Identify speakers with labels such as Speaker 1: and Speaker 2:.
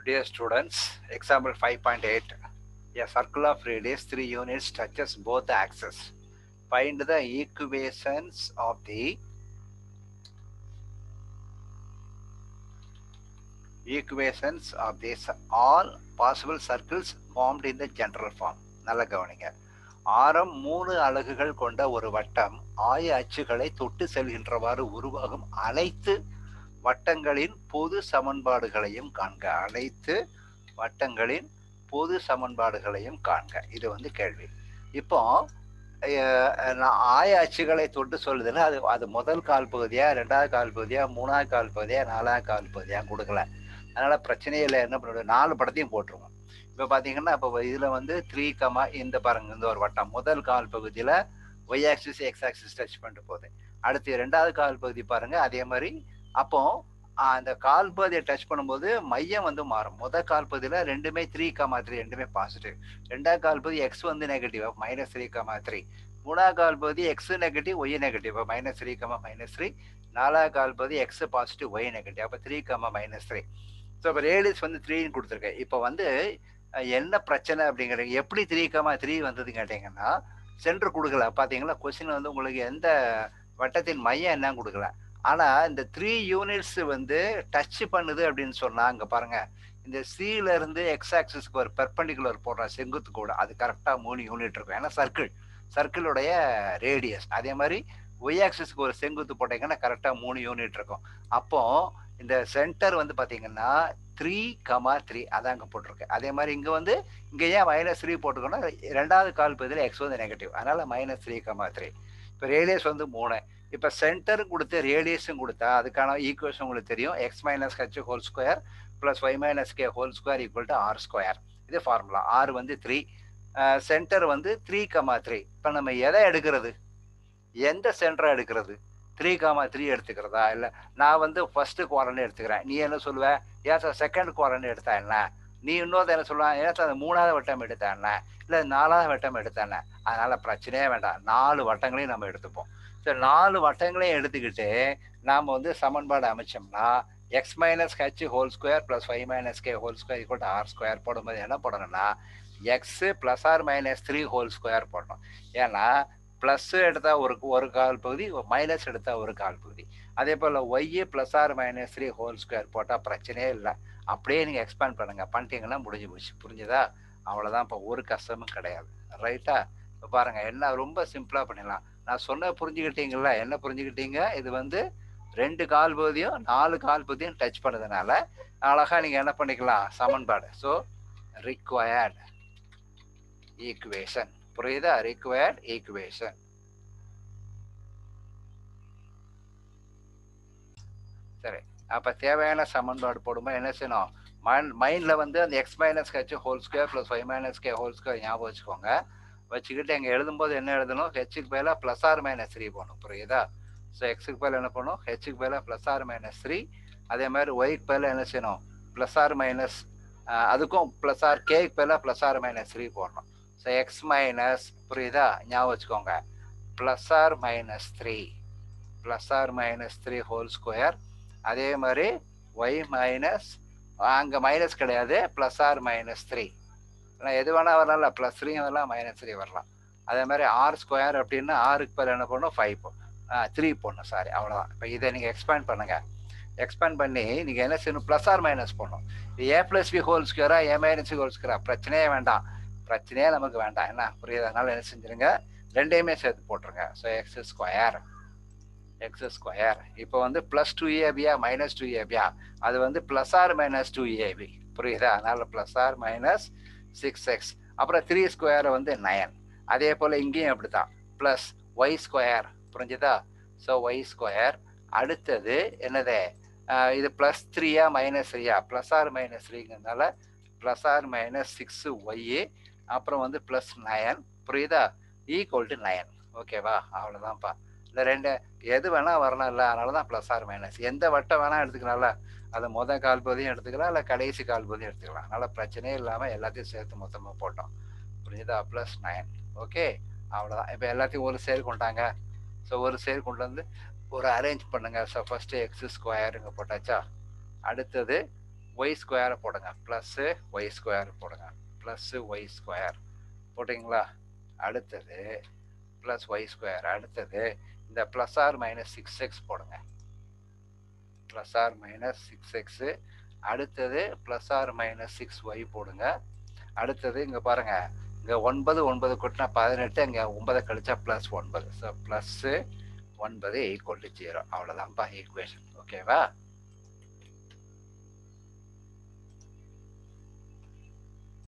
Speaker 1: Dear students, example 5.8. A circle of radius 3 units touches both the axes. Find the equations of these all possible circles formed in the general form. நல்ல கவனிங்க. ஆரம் 3 அலகுகள் கொண்ட ஒரு வட்டம் ஆய அச்சுகளை தொட்டு செல்கின்றவாறு உருவாகும் அனைத்து வட்டங்களின் பொது சமன்பாடுகளையும் காண்க. அனைத்து வட்டங்களின் பொது சமன்பாடுகளையும் காண்க. இது வந்து கேள்வி. இப்போ நான் ஆய அச்சுகளை தொட்டு சொல்லுதுன்னா அது முதல் கால் பகுதியா, ரெண்டாவது கால் பகுதியா, மூணாவது கால் பகுதியா, நாலாவது கால் பகுதியா கொடுக்கல. அதனால பிரச்சனையில் என்ன பண்ணுறது, 4 படத்தையும் போட்டுருவோம். இப்போ பார்த்தீங்கன்னா இப்போ இதில் வந்து 3, இந்த பாருங்க, இந்த ஒரு வட்டம் முதல் கால் பகுதியில் Y axis X axis touch பண்ணிட்டு போகுது. அடுத்து ரெண்டாவது கால் பகுதி பாருங்க, அதே மாதிரி. அப்போ அந்த கால் பகுதியை டச் பண்ணும்போது மையம் வந்து மாறும். முதல் கால் பகுதியில் ரெண்டுமே 3, 3 ரெண்டுமே பாசிட்டிவ். ரெண்டாவது கால் பகுதி எக்ஸ் வந்து நெகட்டிவ், -3, 3. மூணாவது கால் பகுதி எக்ஸ் நெகட்டிவ், ஒய் நெகட்டிவ், -3, -3. நாலாவது கால் பகுதி எக்ஸ் பாசிட்டிவ், ஒய் நெகட்டிவ், அப்போ 3, -3. ஸோ இப்போ ரேடியஸ் வந்து 3ன்னு கொடுத்துருக்கேன். இப்போ வந்து என்ன பிரச்சனை அப்படிங்கிறது, எப்படி 3, 3 வந்தது கேட்டீங்கன்னா, சென்டர் கொடுக்கல. பார்த்தீங்களா, கொஸ்டின் வந்து உங்களுக்கு எந்த வட்டத்தின் மையம் என்ன கொடுக்கல. ஆனால் இந்த 3 யூனிட்ஸ் வந்து டச் பண்ணுது அப்படின்னு சொன்னால், அங்கே பாருங்க, இந்த சில இருந்து எக்ஸ் ஆக்சிஸ்க்கு ஒரு பெர்பெண்டிகுலர் போடுற செங்குத்து கூட அது கரெக்டாக 3 யூனிட் இருக்கும். ஏன்னா சர்க்கிளுடைய ரேடியஸ். அதே மாதிரி ஒய் ஆக்சிஸ்க்கு ஒரு செங்குத்து போட்டீங்கன்னா கரெக்டாக 3 யூனிட் இருக்கும். அப்போ இந்த சென்டர் வந்து பார்த்தீங்கன்னா 3, 3 அதான் அங்கே போட்டிருக்கு. அதே மாதிரி இங்கே வந்து இங்கே ஏன் -3 போட்டுக்கோன்னா, ரெண்டாவது கால் பகுதியில் எக்ஸ் வந்து நெகட்டிவ், அதனால -3, 3. இப்போ ரேடியஸ் வந்து 3. இப்போ சென்டரும் கொடுத்து ரேடியஸும் கொடுத்தா அதுக்கான ஈக்குவேஷன் உங்களுக்கு தெரியும். x - h² + y - k² = r². இது ஃபார்முலா. r வந்து 3, சென்டர் வந்து 3, 3. இப்போ நம்ம எதை எடுக்கிறது, எந்த சென்டரை எடுக்கிறது? 3, 3 எடுத்துக்கிறதா? இல்லை நான் வந்து ஃபர்ஸ்ட் குவாரண்ட் எடுத்துக்கிறேன். நீ என்ன சொல்லுவ, ஏன் சார் செகண்ட் குவாரண்ட் எடுத்தா என்ன? நீ இன்னொரு என்ன சொல்லுவான், ஏன் சார் 3வது வட்டம் எடுத்தா என்ன, இல்லை 4வது வட்டம் எடுத்தா என்ன? அதனால பிரச்சனையே வேண்டாம், 4 வட்டங்களையும் நம்ம எடுத்துப்போம். சரி, 4 வட்டங்களையும் எடுத்துக்கிட்டு நாம் வந்து சமன்பாடு அமைச்சோம்னா x - h² + y - k² = r² போடும்போது என்ன போடணும்னா, x ± 3² போடணும். ஏன்னா ப்ளஸ் எடுத்தால் ஒரு கால் பகுதி, மைனஸ் எடுத்தால் ஒரு கால் பகுதி. அதே போல் ஒய் ± 3² போட்டால் பிரச்சனையே இல்லை. அப்படியே நீங்கள் எக்ஸ்பேண்ட் பண்ணிட்டீங்கன்னா முடிஞ்சு போச்சு. புரிஞ்சுதா? அவ்வளோதான். இப்போ ஒரு கஷ்டமும் கிடையாது. ரைட்டா? இப்போ பாருங்கள், என்ன ரொம்ப சிம்பிளாக பண்ணிடலாம். நான் சொன்ன புரிஞ்சுக்கிட்டீங்களா? என்ன புரிஞ்சுக்கிட்டீங்க? இது வந்து 2 கால் பகுதியும் 4 கால் பகுதியும் டச் பண்ணதுனால அழகாக நீங்கள் என்ன பண்ணிக்கலாம், சமன்பாடு. So required equation. புரியுதா? Required equation. சரி, அப்போ தேவையான சமன்பாடு போடும்போது என்ன செய்யணும், மைண்டில் வந்து அந்த x - h² + y - k² ஞாபகம் வச்சுக்கோங்க. வச்சுக்கிட்டு எங்கே எழுதும்போது என்ன எழுதணும், ஹெச்சுக்கு பதிலாக +or-3 போடணும். புரியுதா? ஸோ எக்ஸுக்கு பதிலாக என்ன பண்ணணும், ஹெச்சுக்கு பதிலாக +or-3. அதே மாதிரி ஒய்க்கு பதிலாக என்ன செய்யணும், +or- அதுக்கும் +r, கேக்கு பதிலாக +or-3 போடணும். ஸோ எக்ஸ் மைனஸ், புரியுதா, ஞாபகம் வச்சுக்கோங்க, +or-3 +or-3² அதே மாதிரி ஒய் மைனஸ், அங்கே மைனஸ் கிடையாது, +or-3. எது வேணால் வரலாம்ல, +3 வரலாம், -3 வரலாம். அதே மாதிரி r² அப்படின்னா ஆருக்கு பதில் என்ன பண்ணணும், 3 போடணும். சாரி, அவ்வளோதான். இப்போ இதை நீங்கள் எக்ஸ்பேண்ட் பண்ணுங்கள். எக்ஸ்பேண்ட் பண்ணி நீங்கள் என்ன செய்யணும், +or- போடணும். இது a + b² a - c² பிரச்சனையே வேண்டாம். பிரச்சனையே நமக்கு வேண்டாம். என்ன புரியுது? அதனால என்ன செஞ்சுருங்க, ரெண்டையுமே சேர்த்து போட்டுருங்க. So x². இப்போ வந்து +2ab -2ab, அது வந்து +or-2ab. புரியுதா? அதனால +or- 6x. அப்புறம் 3² வந்து 9. அதே போல் இங்கேயும் அப்படித்தான், +y². புரிஞ்சுதா? So y². அடுத்தது என்னது, இது +3 -3, +or-3ங்கிறதுனால +or-6y. அப்புறம் வந்து +9. புரியுதா? = 9. ஓகேவா? அவ்வளோதான்ப்பா. இந்த ரெண்டு எது வேணால் வரலாம் இல்லை, அதனால தான் +or-. எந்த வட்டம் வேணால் எடுத்துக்கலாம்ல, அது மொதல் கால் பகுதியும் எடுத்துக்கலாம், இல்லை கடைசி கால் பகுதியும் எடுத்துக்கலாம். அதனால் பிரச்சனையே இல்லாமல் எல்லாத்தையும் சேர்த்து மொத்தமாக போட்டோம். புரியுதா? +9. ஓகே, அவ்வளோதான். இப்போ எல்லாத்தையும் ஒரு சேர் கொண்டாங்க. ஸோ ஒரு சேர் கொண்டு வந்து ஒரு அரேஞ்ச் பண்ணுங்க. ஸோ ஃபஸ்ட்டு x² போட்டாச்சா, அடுத்தது ஒய் ஸ்கொயரை போடுங்க, ப்ளஸ்ஸு ஒய் ஸ்கொயர் போடுங்க, ப்ளஸ்ஸு ஒய் ஸ்கொயர் போட்டிங்களா? அடுத்தது ப்ளஸ் ஒய் ஸ்கொயர். அடுத்தது இந்த ப்ளஸ் ஆர் மைனஸ் 6x போடுங்க, ப்ளஸ் ஆர் மைனஸ் 6x. அடுத்தது ப்ளஸ் ஆர் மைனஸ் 6y போடுங்க. அடுத்தது இங்கே பாருங்க, இங்கே 9 9 கூட்டினா 18, இங்கே 9 கழிச்சா ப்ளஸ் 9. So plus 9 = 0. அவ்வளோதான்ப்பா ஈக்குவேஷன். ஓகேவா?